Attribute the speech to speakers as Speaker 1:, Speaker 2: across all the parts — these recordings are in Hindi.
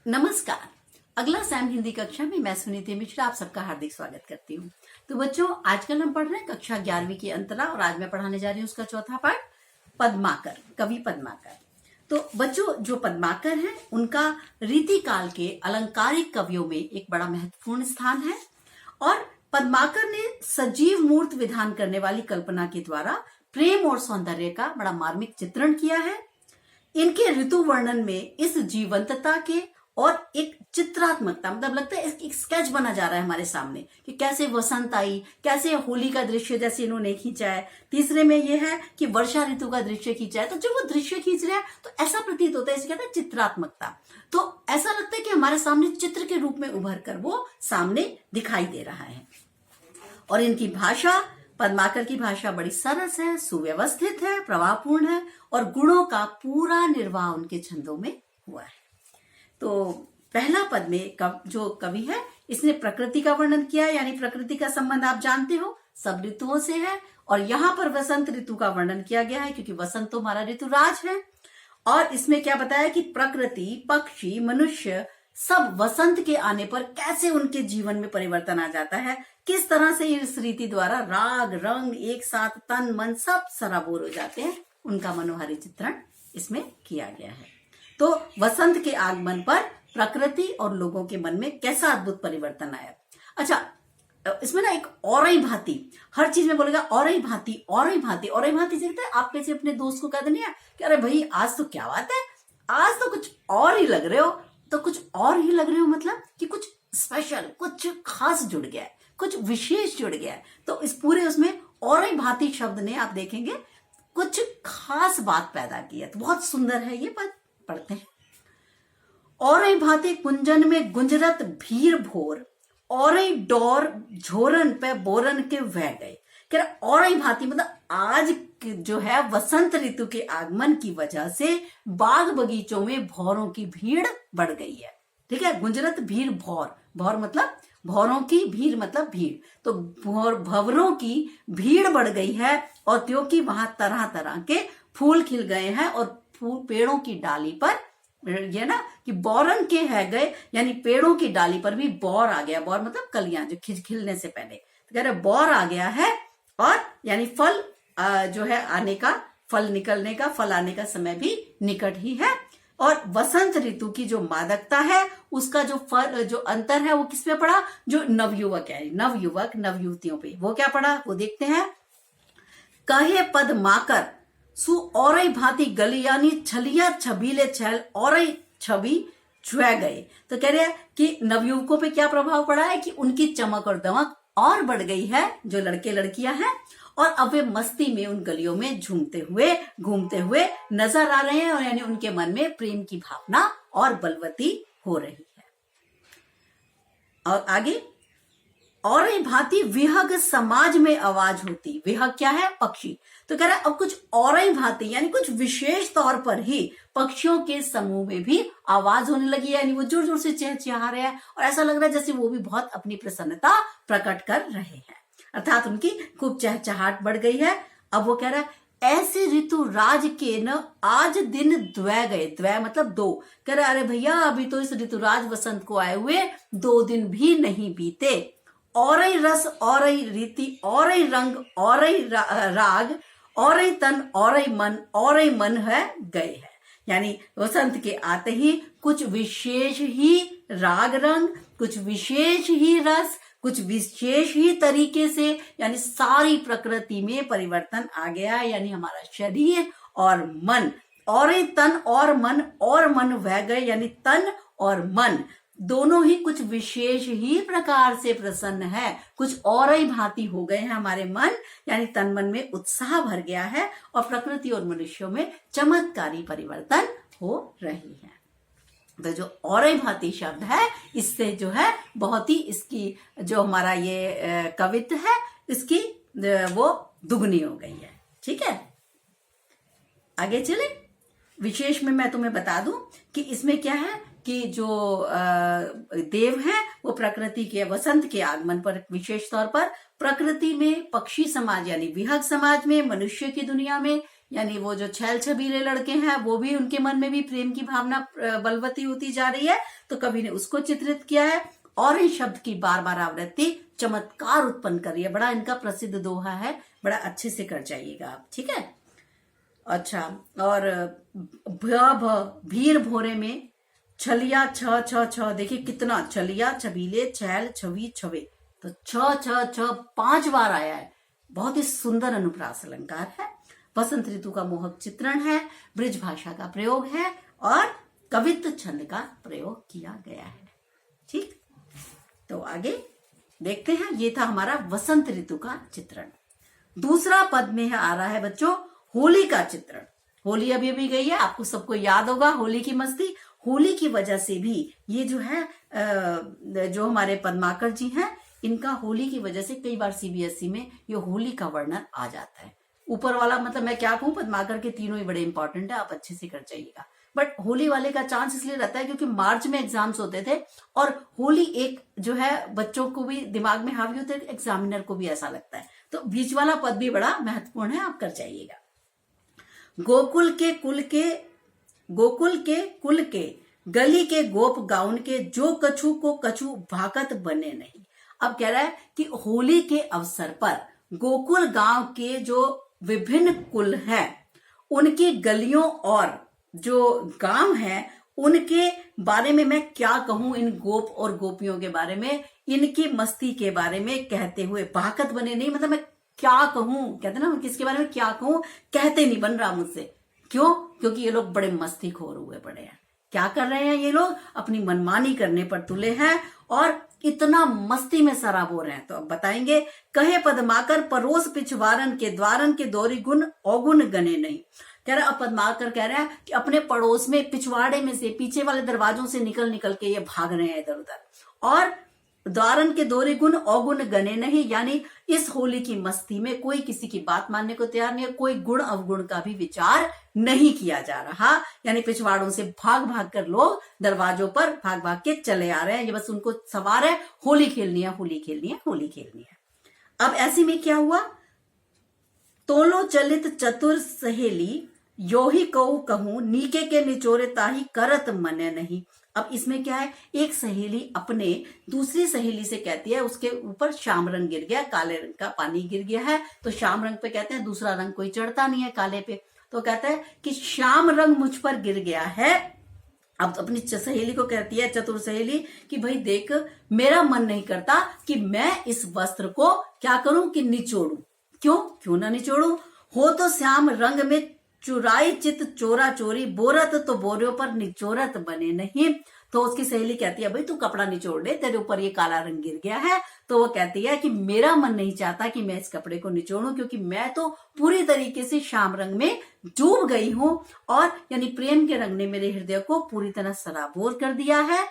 Speaker 1: नमस्कार। अगला सैम हिंदी कक्षा में मैं सुनीति मिश्रा आप सबका हार्दिक स्वागत करती हूँ। तो बच्चों, आजकल हम पढ़ रहे हैं कक्षा 11वीं की अंतरा और आज मैं पढ़ाने जा रही हूँ उसका चौथा पाठ पद्माकर, कवि पद्माकर। तो बच्चों, जो पद्माकर हैं उनका रीतिकाल के अलंकारिक कवियों में एक बड़ा महत्वपूर्ण स्थान है और पद्माकर ने सजीव मूर्त विधान करने वाली कल्पना के द्वारा प्रेम और सौंदर्य का बड़ा मार्मिक चित्रण किया है। इनके ऋतु वर्णन में इस जीवंतता के और एक चित्रात्मकता, मतलब लगता है एक स्केच बना जा रहा है हमारे सामने कि कैसे वसंत आई, कैसे होली का दृश्य जैसे इन्होंने खींचा है। तीसरे में यह है कि वर्षा ऋतु का दृश्य खींचा है। तो जब वो दृश्य खींच रहे हैं तो ऐसा प्रतीत होता है, इसे कहते हैं चित्रात्मकता। तो ऐसा लगता है कि हमारे सामने चित्र के रूप में उभर कर वो सामने दिखाई दे रहा है। और इनकी भाषा, पद्माकर की भाषा बड़ी सरस है, सुव्यवस्थित है, प्रभावपूर्ण है और गुणों का पूरा निर्वाह उनके छंदों में हुआ है। तो पहला पद में जो कवि है इसने प्रकृति का वर्णन किया, यानी प्रकृति का संबंध आप जानते हो सब ऋतुओं से है और यहाँ पर वसंत ऋतु का वर्णन किया गया है क्योंकि वसंत तो हमारा ऋतुराज है। और इसमें क्या बताया कि प्रकृति, पक्षी, मनुष्य सब वसंत के आने पर कैसे उनके जीवन में परिवर्तन आ जाता है, किस तरह से इस रीति द्वारा राग रंग एक साथ तन मन सब सराबोर हो जाते हैं, उनका मनोहारी चित्रण इसमें किया गया है। तो वसंत के आगमन पर प्रकृति और लोगों के मन में कैसा अद्भुत परिवर्तन आया। अच्छा, इसमें ना एक और ही भांति, हर चीज में बोलेगा और ही भांति, और ही भांति, और ही भांति से आप कैसे अपने दोस्त को कह देनी है कि अरे भाई आज तो क्या बात है, आज तो कुछ और ही लग रहे हो। तो कुछ और ही लग रहे हो मतलब कि कुछ स्पेशल, कुछ खास जुड़ गया है, कुछ विशेष जुड़ गया है। तो इस पूरे उसमें और ही भांति शब्द ने आप देखेंगे कुछ खास बात पैदा की है। तो बहुत सुंदर है ये पद, पढ़ते हैं। और ही भांति कुंजन में गुंजरत भीड़ भोर, और ही डोर झोरन पे बोरन के वह गए। कह रहा और ही भांति मतलब आज जो है वसंत ऋतु के आगमन की वजह से बाग बगीचों में भौरों की भीड़ बढ़ गई है। ठीक है, गुंजरत भीड़ भौर, भौर मतलब भौरों की, भीड़ मतलब भीड़। तो भंवरों की भीड़ बढ़ गई है और क्योंकि वहां तरह तरह के फूल खिल गए हैं और पेड़ों की डाली पर ये ना कि बौरन के है गए, यानी पेड़ों की डाली पर भी बौर आ गया। बौर मतलब कलियां जो खिलने से पहले, तो कह रहे बौर आ गया है और यानी फल जो है आने का, फल निकलने का, फल आने का समय भी निकट ही है। और वसंत ऋतु की जो मादकता है उसका जो अंतर है वो किस पे पड़ा, जो नवयुवक है, नवयुवक नवयुवतियों पे, वो क्या पड़ा वो देखते हैं। कहे पद माकर सु और भांति गली, यानी छलिया छबीले छल और छवि छुआ गए। तो कह रहे हैं कि नवयुवकों पे क्या प्रभाव पड़ा है कि उनकी चमक और दमक और बढ़ गई है, जो लड़के लड़कियां हैं, और अब वे मस्ती में उन गलियों में घूमते हुए नजर आ रहे हैं और यानी उनके मन में प्रेम की भावना और बलवती हो रही है। और आगे, और भांति विहग समाज में आवाज होती। विहग क्या है, पक्षी। तो कह रहा है अब कुछ और ही भांति यानी कुछ विशेष तौर पर ही पक्षियों के समूह में भी आवाज होने लगी है, यानी वो जोर जोर से चहचहा रहे हैं और ऐसा लग रहा है जैसे वो भी बहुत अपनी प्रसन्नता प्रकट कर रहे हैं, अर्थात उनकी खूब चहचहाट बढ़ गई है। अब वो कह रहा है ऐसे ऋतु राज के न आज दिन द्वै गए। द्वै मतलब दो। कह रहा है अरे भैया अभी तो इस ऋतुराज वसंत को आए हुए 2 दिन भी नहीं बीते। और ही रस, और ही रीति, और ही रंग, और ही राग, और ही तन, और ही मन है गए हैं। यानी वसंत के आते ही कुछ विशेष ही राग रंग, कुछ विशेष ही रस, कुछ विशेष ही तरीके से, यानी सारी प्रकृति में परिवर्तन आ गया। यानी हमारा शरीर और मन, और ही तन और मन वह गए, यानी तन और मन दोनों ही कुछ विशेष ही प्रकार से प्रसन्न है। कुछ और ही भांति हो गए हैं हमारे मन, यानी तन मन में उत्साह भर गया है और प्रकृति और मनुष्यों में चमत्कारी परिवर्तन हो रही है। तो जो और ही भांति शब्द है इससे जो है बहुत ही इसकी जो हमारा ये कवित्व है इसकी वो दुगनी हो गई है। ठीक है, आगे चले। विशेष में मैं तुम्हें बता दूं कि इसमें क्या है कि जो देव हैं वो प्रकृति के वसंत के आगमन पर विशेष तौर पर प्रकृति में, पक्षी समाज यानी विहग समाज में, मनुष्य की दुनिया में यानी वो जो छैल छबीले लड़के हैं वो भी, उनके मन में भी प्रेम की भावना बलवती होती जा रही है, तो कवि ने उसको चित्रित किया है। ऑरेंज शब्द की बार बार आवृत्ति चमत्कार उत्पन्न कर रही है। बड़ा इनका प्रसिद्ध दोहा है, बड़ा अच्छे से कर जाइएगा आप, ठीक है। अच्छा, और भीर भोरे में छलिया छ छ छ, देखिए कितना, छलिया छबीले छैल छवि छवे, तो छ छ छ 5 बार आया है। बहुत ही सुंदर अनुप्रास अलंकार है, वसंत ऋतु का मोहक चित्रण है, ब्रिज भाषा का प्रयोग है और कवित्व छंद का प्रयोग किया गया है। ठीक, तो आगे देखते हैं। ये था हमारा वसंत ऋतु का चित्रण। दूसरा पद में आ रहा है बच्चों होली का चित्रण। होली अभी अभी गई है, आपको सबको याद होगा होली की मस्ती। होली की वजह से भी ये जो है जो हमारे पद्माकर जी हैं, इनका होली की वजह से कई बार सीबीएसई में ये होली का वर्णन आ जाता है। ऊपर वाला मतलब मैं क्या कहूँ, पद्माकर के तीनों ही बड़े इंपॉर्टेंट है, आप अच्छे से कर जाइएगा। बट होली वाले का चांस इसलिए रहता है क्योंकि मार्च में एग्जाम्स होते थे और होली एक जो है बच्चों को भी दिमाग में हावी होते थे, एग्जामिनर को भी ऐसा लगता है, तो बीच वाला पद भी बड़ा महत्वपूर्ण है, आप कर जाइएगा। गोकुल के कुल के गली के गोप गाउन के, जो कछु को कछु भाकत बने नहीं। अब कह रहा है कि होली के अवसर पर गोकुल गांव के जो विभिन्न कुल हैं, उनकी गलियों और जो गांव हैं, उनके बारे में मैं क्या कहूं, इन गोप और गोपियों के बारे में, इनकी मस्ती के बारे में कहते हुए, भाकत बने नहीं मतलब मैं क्या कहूं, कहते ना किसके बारे में क्या कहूं, कहते नहीं बन रहा मुझसे। क्यों? क्योंकि ये लोग बड़े मस्तीखोर हुए पड़े हैं। क्या कर रहे हैं ये लोग? अपनी मनमानी करने पर तुले हैं और इतना मस्ती में सराबोर हैं। तो अब बताएंगे। कहे पद्माकर परोस पिछवारन के, द्वारन के दोरी गुण अवगुण गने नहीं। कह रहा, अब पद्माकर कह रहा है कि अपने पड़ोस में पिछवाड़े में से, पीछे वाले दरवाजों से निकल निकल के ये भाग रहे हैं इधर उधर, और द्वारन के दोरे गुण अवगुण गने नहीं, यानी इस होली की मस्ती में कोई किसी की बात मानने को तैयार नहीं है, कोई गुण अवगुण का भी विचार नहीं किया जा रहा। यानी पिछवाड़ों से भाग भाग कर लोग दरवाजों पर भाग भाग के चले आ रहे हैं, ये बस उनको सवार है होली खेलनी है, होली खेलनी है, होली खेलनी है। अब ऐसे में क्या हुआ, तोलो चलित चतुर सहेली, यो ही कहूं कहूं, नीके के निचोरे ताही करत मने नहीं। अब इसमें क्या है, एक सहेली अपने दूसरी सहेली से कहती है, उसके ऊपर शाम रंग गिर गया, काले रंग का पानी गिर गया है, तो शाम रंग पे कहते हैं दूसरा रंग कोई चढ़ता नहीं है काले पे, तो कहता है कि श्याम रंग मुझ पर गिर गया है। अब अपनी सहेली को कहती है, चतुर सहेली, कि भाई देख, मेरा मन नहीं करता कि मैं इस वस्त्र को क्या करूं कि निचोड़ू। क्यों ना निचोड़ू, हो तो श्याम रंग में चुराई चित चोरा चोरी, बोरत तो बोरियों पर निचोरत बने नहीं। तो उसकी सहेली कहती है, भाई तू कपड़ा निचोड़ दे, तेरे ऊपर ये काला रंग गिर गया है। तो वो कहती है कि मेरा मन नहीं चाहता कि मैं इस कपड़े को निचोड़ूं, क्योंकि मैं तो पूरी तरीके से श्याम रंग में डूब गई हूं, और यानी प्रेम के रंग ने मेरे हृदय को पूरी तरह सराबोर कर दिया है।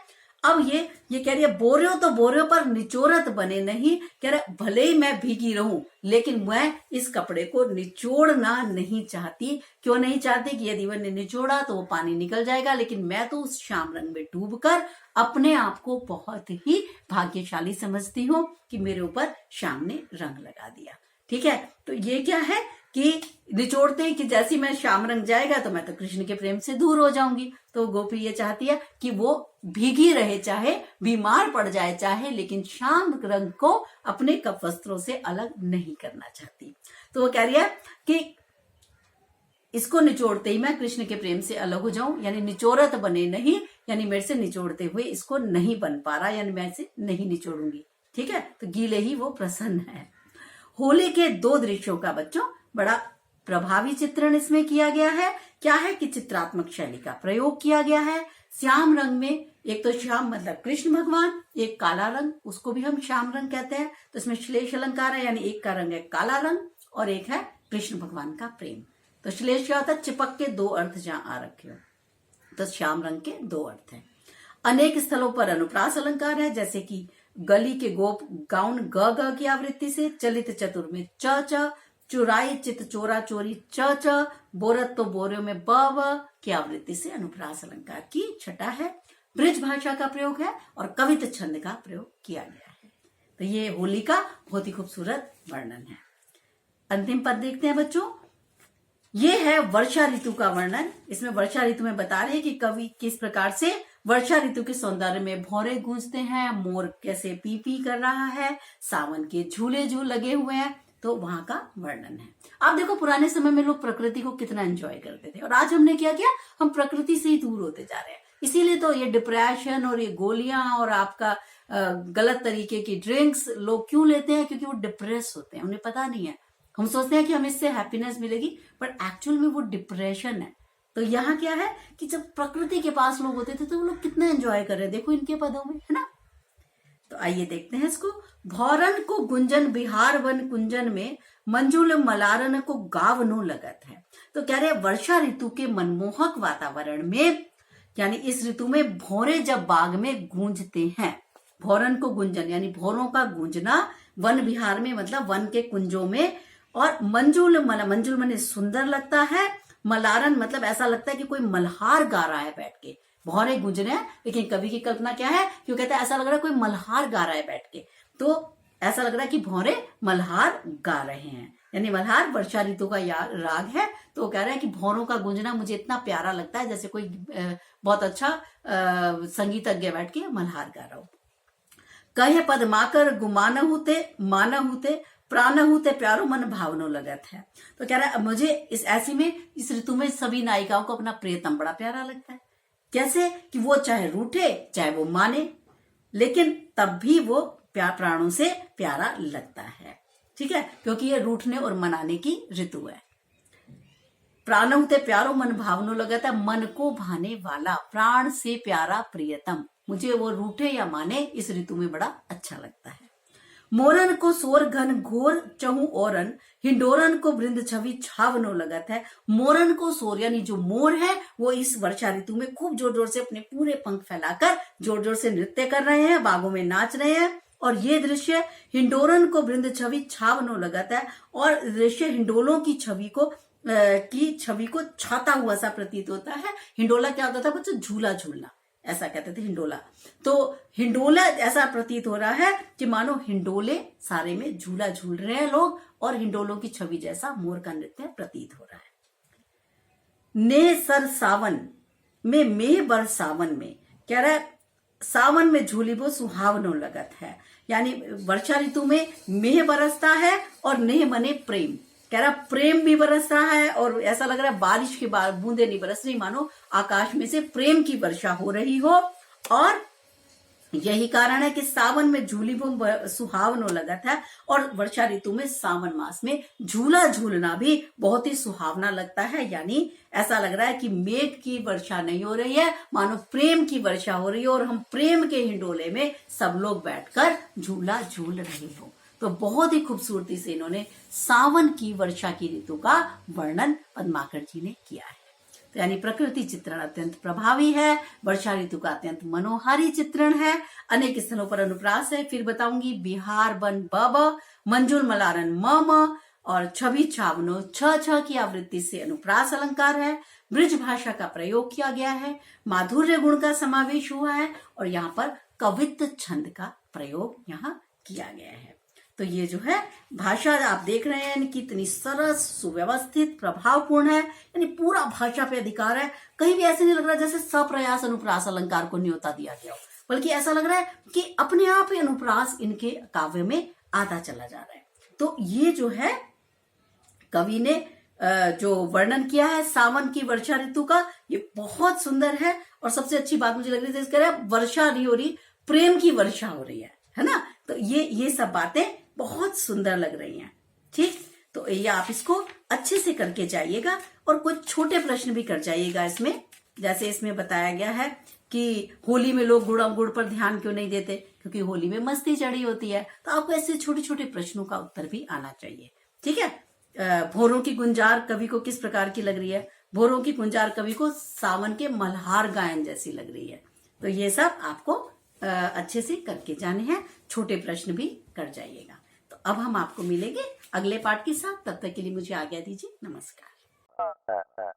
Speaker 1: अब ये कह रही है, बोरियों तो बोरियों पर निचोरत बने नहीं। कह रहे, भले ही मैं भीगी रहूं, लेकिन मैं इस कपड़े को निचोड़ना नहीं चाहती। क्यों नहीं चाहती? कि यदि मैंने निचोड़ा तो वो पानी निकल जाएगा, लेकिन मैं तो उस श्याम रंग में डूबकर अपने आप को बहुत ही भाग्यशाली समझती हूँ कि मेरे ऊपर श्याम ने रंग लगा दिया। ठीक है, तो ये क्या है कि निचोड़ते ही कि जैसी मैं श्याम रंग जाएगा तो मैं तो कृष्ण के प्रेम से दूर हो जाऊंगी। तो गोपी ये चाहती है कि वो भीगी रहे, चाहे बीमार पड़ जाए चाहे, लेकिन श्याम रंग को अपने कप वस्त्रों से अलग नहीं करना चाहती। तो वो कह रही है कि इसको निचोड़ते ही मैं कृष्ण के प्रेम से अलग हो जाऊं, यानी निचोड़त बने नहीं, यानी मेरे से निचोड़ते हुए इसको नहीं बन पा रहा, यानी मैं इसे नहीं निचोड़ूंगी। ठीक है, तो गीले ही वो प्रसन्न है। होली के 2 दृश्यों का बच्चों बड़ा प्रभावी चित्रण इसमें किया गया है। क्या है कि चित्रात्मक शैली का प्रयोग किया गया है। श्याम रंग में एक तो श्याम मतलब कृष्ण भगवान, एक काला रंग, उसको भी हम श्याम रंग कहते हैं। तो इसमें श्लेष अलंकार है, यानी एक का रंग है काला रंग और एक है कृष्ण भगवान का प्रेम। तो श्लेष क्या होता है? चिपक के 2 अर्थ जहां आ रखे हो, तो श्याम रंग के 2 अर्थ हैं। अनेक स्थलों पर अनुप्रास अलंकार है, जैसे कि गली के गोप गाउन ग की आवृत्ति से, चलित चतुर में च, चुराई चित चोरा चोरी च, बोरत तो बोरियों में ब की आवृत्ति से अनुप्रास अलंकार की छटा है। ब्रिज भाषा का प्रयोग है और कवित्व छंद का प्रयोग किया गया है। तो ये होली का बहुत ही खूबसूरत वर्णन है। अंतिम पद देखते हैं बच्चों। ये है वर्षा ऋतु का वर्णन। इसमें वर्षा ऋतु में बता रहे हैं कि कवि किस प्रकार से वर्षा ऋतु के सौंदर्य में भौरे गूंजते हैं, मोर कैसे पी पी कर रहा है, सावन के झूले झूल लगे हुए हैं, तो वहां का वर्णन है। आप देखो पुराने समय में लोग प्रकृति को कितना एंजॉय करते थे, और आज हमने क्या किया, हम प्रकृति से ही दूर होते जा रहे हैं। इसीलिए तो ये डिप्रेशन और ये गोलियां और आपका गलत तरीके की ड्रिंक्स लोग क्यों लेते हैं, क्योंकि वो डिप्रेस होते हैं, उन्हें पता नहीं है। हम सोचते हैं कि हमें इससे हैप्पीनेस मिलेगी, बट एक्चुअल में वो डिप्रेशन है। तो यहाँ क्या है कि जब प्रकृति के पास लोग होते थे तो वो लोग कितना एंजॉय कर रहे हैं, देखो इनके पदों में, है ना। तो आइए देखते हैं इसको। भौरन को गुंजन बिहार वन कुंजन में, मंजुल मलारन को गावनो लगत है। तो कह रहे वर्षा ऋतु के मनमोहक वातावरण में, यानी इस ऋतु में भौरे जब बाग में गूंजते हैं, भौरन को गुंजन यानी भौरों का गूंजना वन विहार में, मतलब वन के कुंजों में, और मंजुल मने सुंदर लगता है, मलारन मतलब ऐसा लगता है कि कोई मल्हार गा रहा है बैठ के। भौरे गूंज रहे हैं, लेकिन कवि की कल्पना क्या है, क्यों कहता है ऐसा लग रहा है कोई मल्हार गा रहा है बैठ के, तो ऐसा लग रहा है कि भौरे मल्हार गा रहे हैं, यानी मल्हार वर्षा ऋतु का राग है। तो कह रहा है कि भौरों का गूंजना मुझे इतना प्यारा लगता है जैसे कोई बहुत अच्छा संगीतज्ञ बैठ के मल्हार गा रहा हो। कहे पद माकर गुमान हुते मान हुते प्राण हुते प्यारो मन भावनो लगत है। तो कह रहा है मुझे इस ऋतु में सभी नायिकाओं को अपना प्रियतम बड़ा प्यारा लगता है। कैसे कि वो चाहे रूठे चाहे वो माने, लेकिन तब भी वो प्राणों से प्यारा लगता है, ठीक है, क्योंकि ये रूठने और मनाने की ऋतु है। प्राण होते प्यारो मन भावनो लगता है, मन को भाने वाला, प्राण से प्यारा प्रियतम, मुझे वो रूठे या माने इस ऋतु में बड़ा अच्छा लगता है। मोरन को सोर घन घोर चहु ओरन, हिंडोरन को वृंद छवि छावनो लगत है। मोरन को सोर यानी जो मोर है वो इस वर्षा ऋतु में खूब जोर जोर से अपने पूरे पंख फैलाकर जोर जोर से नृत्य कर रहे हैं, बागों में नाच रहे हैं। और ये दृश्य हिंडोरन को वृंद छवि छावनो लगत है, और दृश्य हिंडोलों की छवि को छाता हुआ सा प्रतीत होता है। हिंडोला क्या होता था बच्चों, झूला झूलना, ऐसा कहते थे हिंडोला। तो हिंडोला ऐसा प्रतीत हो रहा है कि मानो हिंडोले सारे में झूला झूल रहे हैं लोग, और हिंडोलों की छवि जैसा मोर का नृत्य प्रतीत हो रहा है। ने सर सावन में मेह बर सावन में, कह रहा है सावन में झूली वो सुहावनो लगत है, यानी वर्षा ऋतु में मेह बरसता है और नेह मने प्रेम, कह रहा प्रेम भी बरस रहा है, और ऐसा लग रहा है बारिश की बूंदे नहीं बरस रही, मानो आकाश में से प्रेम की वर्षा हो रही हो। और यही कारण है कि सावन में झूली वो सुहावनो लगत है, और वर्षा ऋतु में सावन मास में झूला झूलना भी बहुत ही सुहावना लगता है। यानी ऐसा लग रहा है कि मेघ की वर्षा नहीं हो रही है, मानो प्रेम की वर्षा हो रही है, और हम प्रेम के हिंडोले में सब लोग बैठकर झूला झूल रहे हो। तो बहुत ही खूबसूरती से इन्होंने सावन की वर्षा की ऋतु का वर्णन पद्माकर जी ने किया है। तो यानी प्रकृति चित्रण अत्यंत प्रभावी है, वर्षा ऋतु का अत्यंत मनोहारी चित्रण है, अनेक स्थलों पर अनुप्रास है। फिर बताऊंगी बिहार वन ब, मंजुल मलारन म, और छवि छावनो छ की आवृत्ति से अनुप्रास अलंकार है। ब्रिज भाषा का प्रयोग किया गया है, माधुर्य गुण का समावेश हुआ है, और यहाँ पर कवित्व छंद का प्रयोग यहाँ किया गया है। तो ये जो है भाषा आप देख रहे हैं कितनी सरस सुव्यवस्थित प्रभावपूर्ण है, यानी पूरा भाषा पे अधिकार है। कहीं भी ऐसे नहीं लग रहा जैसे सप्रयास अनुप्रास अलंकार को न्योता दिया गया हो, बल्कि ऐसा लग रहा है कि अपने आप ही अनुप्रास इनके काव्य में आता चला जा रहा है। तो ये जो है कवि ने जो वर्णन किया है सावन की वर्षा ऋतु का, ये बहुत सुंदर है। और सबसे अच्छी बात मुझे लग रही है वर्षा नहीं हो रही, प्रेम की वर्षा हो रही है ना। तो ये सब बातें बहुत सुंदर लग रही हैं, ठीक। तो ये आप इसको अच्छे से करके जाइएगा, और कुछ छोटे प्रश्न भी कर जाइएगा इसमें। जैसे इसमें बताया गया है कि होली में लोग गुड़ पर ध्यान क्यों नहीं देते, क्योंकि होली में मस्ती चढ़ी होती है। तो आपको ऐसे छोटे छोटे प्रश्नों का उत्तर भी आना चाहिए, ठीक है। भोरों की गुंजार कवि को किस प्रकार की लग रही है, भोरों की गुंजार कवि को सावन के मल्हार गायन जैसी लग रही है। तो ये सब आपको अच्छे से करके जाने हैं, छोटे प्रश्न भी कर जाइएगा। तो अब हम आपको मिलेंगे अगले पाठ के साथ, तब तक के लिए मुझे आज्ञा दीजिए, नमस्कार।